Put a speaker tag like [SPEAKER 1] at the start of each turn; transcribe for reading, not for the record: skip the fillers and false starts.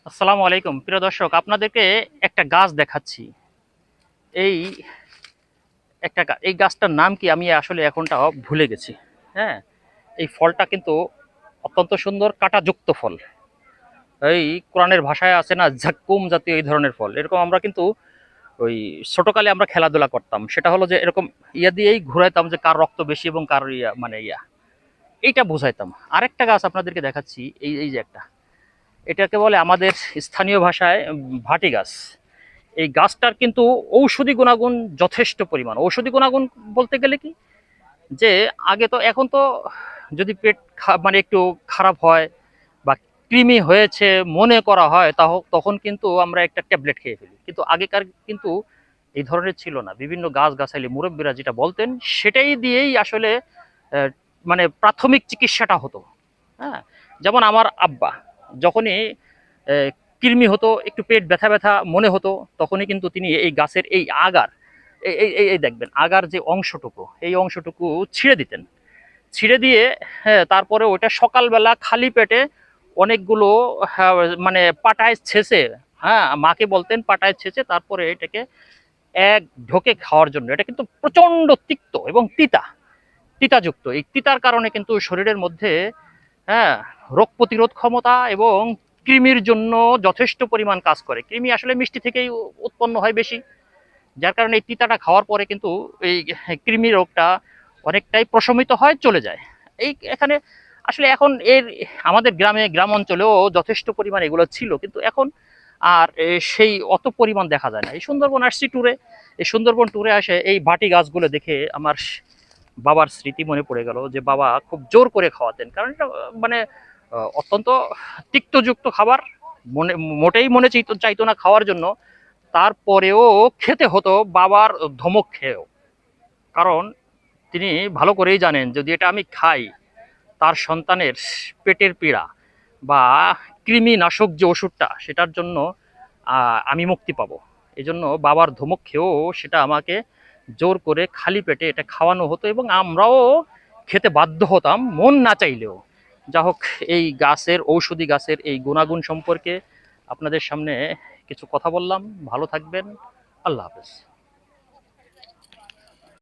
[SPEAKER 1] আসসালামু আলাইকুম প্রিয় দর্শক, আপনাদেরকে একটা গাছ দেখাচ্ছি। এই এই গাছটার নাম কি আমি আসলে এখনটা ভুলে গেছি। হ্যাঁ, এই ফলটা কিন্তু অত্যন্ত সুন্দর, কাঁটাযুক্ত ফল। এই কোরআনের ভাষায় আছে না, জাক্কুম জাতীয় এই ধরনের ফল। এরকম আমরা কিন্তু ওই ছোটকালে আমরা খেলাধুলা করতাম, সেটা হলো যে এরকম ইয়া দিয়েই ঘুরাইতাম যে কার রক্ত বেশি এবং কার ইয়া মানে ইয়া, এইটা বুঝাইতাম। আরেকটা গাছ আপনাদেরকে দেখাচ্ছি, এই এই যে একটা, এটাকে বলে আমাদের স্থানীয় ভাষায় ভাটি গাছ। এই গাছটার কিন্তু ঔষধি গুণাগুণ যথেষ্ট পরিমাণ। ঔষধি গুণাগুণ বলতে গেলে কি, যে আগে তো, এখন তো যদি পেট মানে একটু খারাপ হয় বা কৃমি হয়েছে মনে করা হয়, তখন কিন্তু আমরা একটা ট্যাবলেট খেয়ে ফেলি। কিন্তু আগেকার কিন্তু এই ধরনের ছিল না। বিভিন্ন গাছ গাছালি মুরব্বীরা যেটা বলতেন সেটাই দিয়েই আসলে আহ, মানে প্রাথমিক চিকিৎসাটা হতো। হ্যাঁ, যেমন আমার আব্বা যখনই আহ, কৃমি হতো, একটু পেট ব্যথা ব্যথা মনে হতো, তখনই কিন্তু তিনি এই গাছের এই আগার, এই এই এই এই দেখবেন আগার যে অংশটুকু, এই অংশটুকু ছিঁড়ে দিতেন। ছিঁড়ে দিয়ে, হ্যাঁ, তারপরে ওইটা সকালবেলা খালি পেটে অনেকগুলো, হ্যাঁ, মানে পাটায় ছেঁচে, হ্যাঁ, মাকে বলতেন পাটায় ছেঁচে তারপরে এটাকে এক ঢোকে খাওয়ার জন্য। এটা কিন্তু প্রচন্ড তিক্ত এবং তিতাযুক্ত। এই তিতার কারণে কিন্তু শরীরের মধ্যে, হ্যাঁ, রোগ প্রতিরোধ ক্ষমতা এবং কৃমির জন্য যথেষ্ট পরিমাণ কাজ করে। কৃমি আসলে মিষ্টি থেকেই উৎপন্ন হয় বেশি, যার কারণে এই তিতাটা খাওয়ার পরে কিন্তু এই কৃমি রোগটা অনেকটাই প্রশমিত হয়, চলে যায়। এই এখানে আসলে এখন আমাদের গ্রাম অঞ্চলেও যথেষ্ট পরিমাণ এগুলো ছিল, কিন্তু এখন আর সেই অত পরিমাণ দেখা যায় না। এই সুন্দরবন আসছি ট্যুরে, এই সুন্দরবন ট্যুরে আসে এই ভাটি গাছগুলো দেখে আমার বাবার স্মৃতি মনে পড়ে গেল, যে বাবা খুব জোর করে খাওয়াতেন। কারণ এটা মানে অত্যন্ত তিক্তযুক্ত খাবার, মনে মোটেই মনে চাইতো না খাওয়ার জন্য। তারপরেও খেতে হতো বাবার ধমক খেয়েও। কারণ তিনি ভালো করেই জানেন যদি এটা আমি খাই, তার সন্তানের পেটের পীড়া বা কৃমিনাশক যে ওষুধটা, সেটার জন্য আমি মুক্তি পাবো। এই জন্য বাবার ধমক খেয়েও সেটা আমাকে জোর করে খালি পেটে এটা খাওয়ানো হতো, এবং আমরাও খেতে বাধ্য হতাম মন না চাইলেও। যা হোক, এই গাছের, ঔষধি গাছের এই গুণাগুণ সম্পর্কে আপনাদের সামনে কিছু কথা বললাম। ভালো থাকবেন। আল্লাহ হাফেজ।